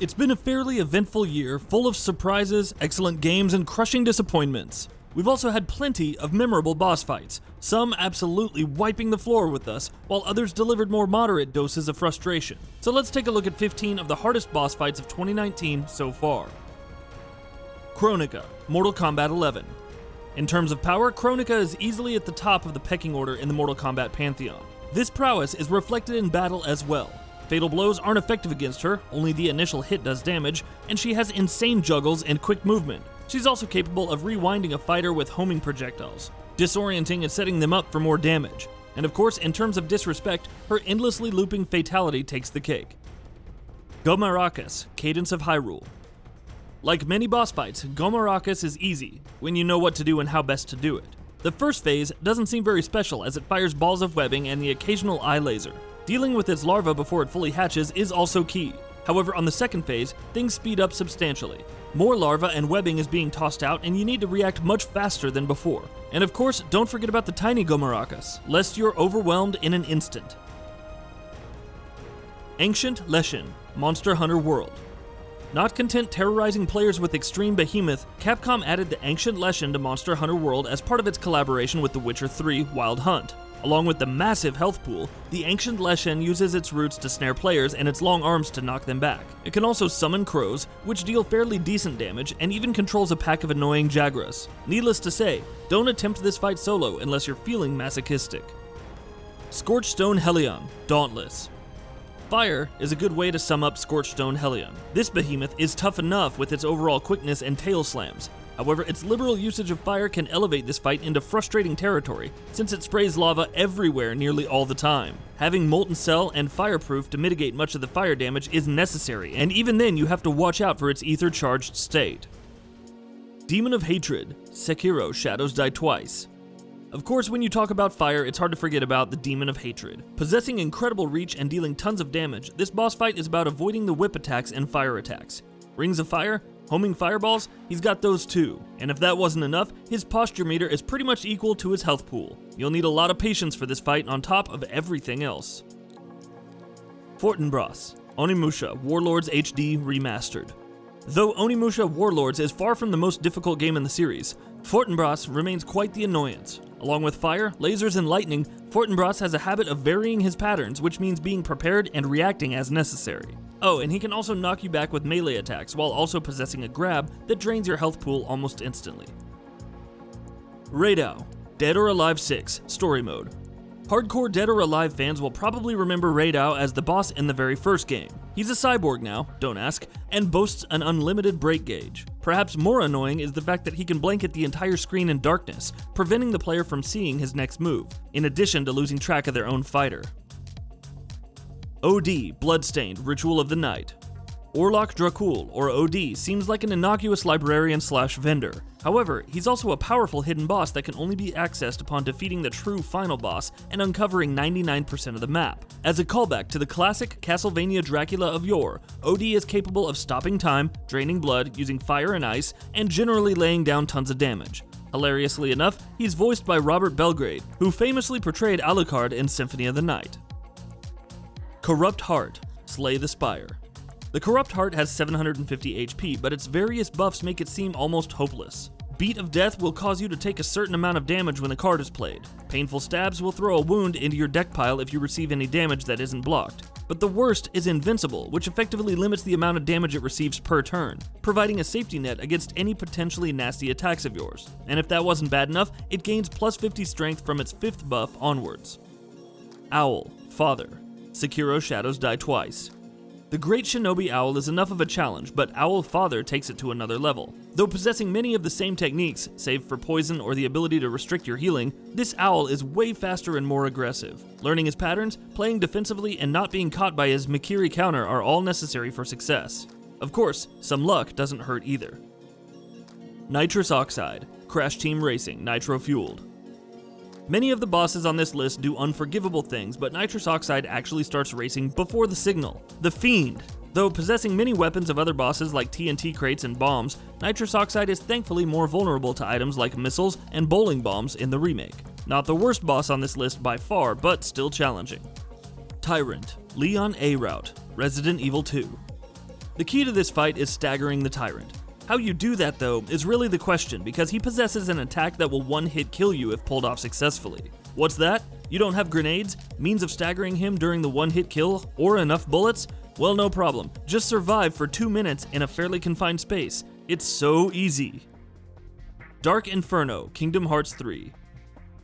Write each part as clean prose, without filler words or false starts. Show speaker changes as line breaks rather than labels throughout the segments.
It's been a fairly eventful year, full of surprises, excellent games, and crushing disappointments. We've also had plenty of memorable boss fights, some absolutely wiping the floor with us, while others delivered more moderate doses of frustration. So let's take a look at 15 of the hardest boss fights of 2019 so far. Kronika, Mortal Kombat 11. In terms of power, Kronika is easily at the top of the pecking order in the Mortal Kombat pantheon. This prowess is reflected in battle as well. Fatal blows aren't effective against her, only the initial hit does damage, and she has insane juggles and quick movement. She's also capable of rewinding a fighter with homing projectiles, disorienting and setting them up for more damage. And of course, in terms of disrespect, her endlessly looping fatality takes the cake. GOHMARACAS, Cadence of Hyrule. Like many boss fights, GOHMARACAS is easy, when you know what to do and how best to do it. The first phase doesn't seem very special as it fires balls of webbing and the occasional eye laser. Dealing with its larva before it fully hatches is also key. However, on the second phase, things speed up substantially. More larva and webbing is being tossed out and you need to react much faster than before. And of course, don't forget about the tiny GOHMARACAS, lest you're overwhelmed in an instant. Ancient LESHEN, Monster Hunter World. Not content terrorizing players with extreme behemoth, Capcom added the Ancient LESHEN to Monster Hunter World as part of its collaboration with The Witcher 3 Wild Hunt. Along with the massive health pool, the Ancient LESHEN uses its roots to snare players and its long arms to knock them back. It can also summon crows, which deal fairly decent damage, and even controls a pack of annoying Jagras. Needless to say, don't attempt this fight solo unless you're feeling masochistic. SCORCHSTONE HELLION, Dauntless. Fire is a good way to sum up SCORCHSTONE HELLION. This behemoth is tough enough with its overall quickness and tail slams. However, its liberal usage of fire can elevate this fight into frustrating territory, since it sprays lava everywhere nearly all the time. Having Molten Cell and Fireproof to mitigate much of the fire damage is necessary, and even then you have to watch out for its ether-charged state. Demon of Hatred, Sekiro Shadows Die Twice. Of course, when you talk about fire, it's hard to forget about the Demon of Hatred. Possessing incredible reach and dealing tons of damage, this boss fight is about avoiding the whip attacks and fire attacks. Rings of Fire? Homing fireballs? He's got those too. And if that wasn't enough, his posture meter is pretty much equal to his health pool. You'll need a lot of patience for this fight on top of everything else. FORTINBRAS, ONIMUSHA WARLORDS HD Remastered. Though ONIMUSHA WARLORDS is far from the most difficult game in the series, FORTINBRAS remains quite the annoyance. Along with fire, lasers, and lightning, FORTINBRAS has a habit of varying his patterns, which means being prepared and reacting as necessary. Oh, and he can also knock you back with melee attacks while also possessing a grab that drains your health pool almost instantly. RAIDOU, Dead or Alive 6, Story Mode. Hardcore Dead or Alive fans will probably remember RAIDOU as the boss in the very first game. He's a cyborg now, don't ask, and boasts an unlimited break gauge. Perhaps more annoying is the fact that he can blanket the entire screen in darkness, preventing the player from seeing his next move, in addition to losing track of their own fighter. OD-BLOODSTAINED, Ritual of the Night. Orlok Dracul, or OD, seems like an innocuous librarian/vendor. However, he's also a powerful hidden boss that can only be accessed upon defeating the true final boss and uncovering 99% of the map. As a callback to the classic Castlevania Dracula of yore, OD is capable of stopping time, draining blood, using fire and ice, and generally laying down tons of damage. Hilariously enough, he's voiced by Robert Belgrade, who famously portrayed Alucard in Symphony of the Night. Corrupt Heart, Slay the Spire. The Corrupt Heart has 750 HP, but its various buffs make it seem almost hopeless. Beat of Death will cause you to take a certain amount of damage when the card is played. Painful Stabs will throw a wound into your deck pile if you receive any damage that isn't blocked. But the worst is Invincible, which effectively limits the amount of damage it receives per turn, providing a safety net against any potentially nasty attacks of yours. And if that wasn't bad enough, it gains plus 50 strength from its 5th buff onwards. Owl, Father, Sekiro Shadows Die Twice. The Great Shinobi Owl is enough of a challenge, but Owl Father takes it to another level. Though possessing many of the same techniques, save for poison or the ability to restrict your healing, this owl is way faster and more aggressive. Learning his patterns, playing defensively, and not being caught by his Mikiri counter are all necessary for success. Of course, some luck doesn't hurt either. NITROS Oxide, Crash Team Racing, Nitro-Fueled. Many of the bosses on this list do unforgivable things, but NITROS Oxide actually starts racing before the signal. The Fiend. Though possessing many weapons of other bosses like TNT crates and bombs, NITROS Oxide is thankfully more vulnerable to items like missiles and bowling bombs in the remake. Not the worst boss on this list by far, but still challenging. TYRANT, Leon A. Route, Resident Evil 2. The key to this fight is staggering the Tyrant. How you do that though is really the question, because he possesses an attack that will one-hit kill you if pulled off successfully. What's that? You don't have grenades, means of staggering him during the one-hit kill, or enough bullets? Well, no problem. Just survive for 2 minutes in a fairly confined space. It's so easy. Dark Inferno, Kingdom Hearts 3.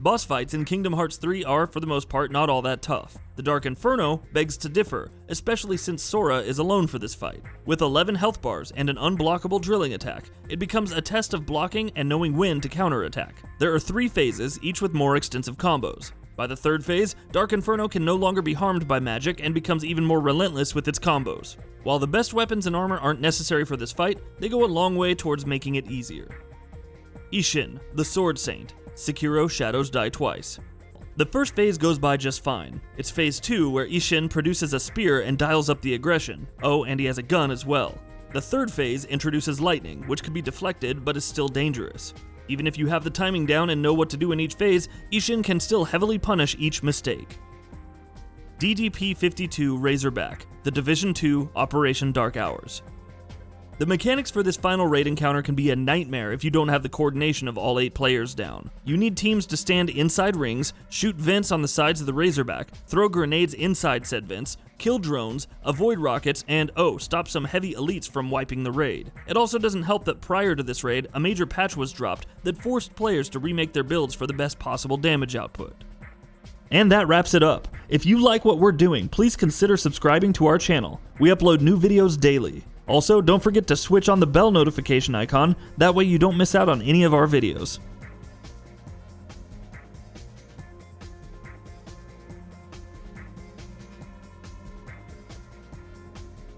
Boss fights in Kingdom Hearts 3 are, for the most part, not all that tough. The Dark Inferno begs to differ, especially since Sora is alone for this fight. With 11 health bars and an unblockable drilling attack, it becomes a test of blocking and knowing when to counterattack. There are 3 phases, each with more extensive combos. By the 3rd phase, Dark Inferno can no longer be harmed by magic and becomes even more relentless with its combos. While the best weapons and armor aren't necessary for this fight, they go a long way towards making it easier. ISSHIN, the Sword Saint. Sekiro Shadows Die Twice. The first phase goes by just fine. It's phase 2 where ISSHIN produces a spear and dials up the aggression. Oh, and he has a gun as well. The 3rd phase introduces lightning, which can be deflected but is still dangerous. Even if you have the timing down and know what to do in each phase, ISSHIN can still heavily punish each mistake. DDP-52 Razorback, the Division 2 Operation Dark Hours. The mechanics for this final raid encounter can be a nightmare if you don't have the coordination of all 8 players down. You need teams to stand inside rings, shoot vents on the sides of the Razorback, throw grenades inside said vents, kill drones, avoid rockets, and stop some heavy elites from wiping the raid. It also doesn't help that prior to this raid, a major patch was dropped that forced players to remake their builds for the best possible damage output. And that wraps it up. If you like what we're doing, please consider subscribing to our channel. We upload new videos daily. Also, don't forget to switch on the bell notification icon, that way you don't miss out on any of our videos.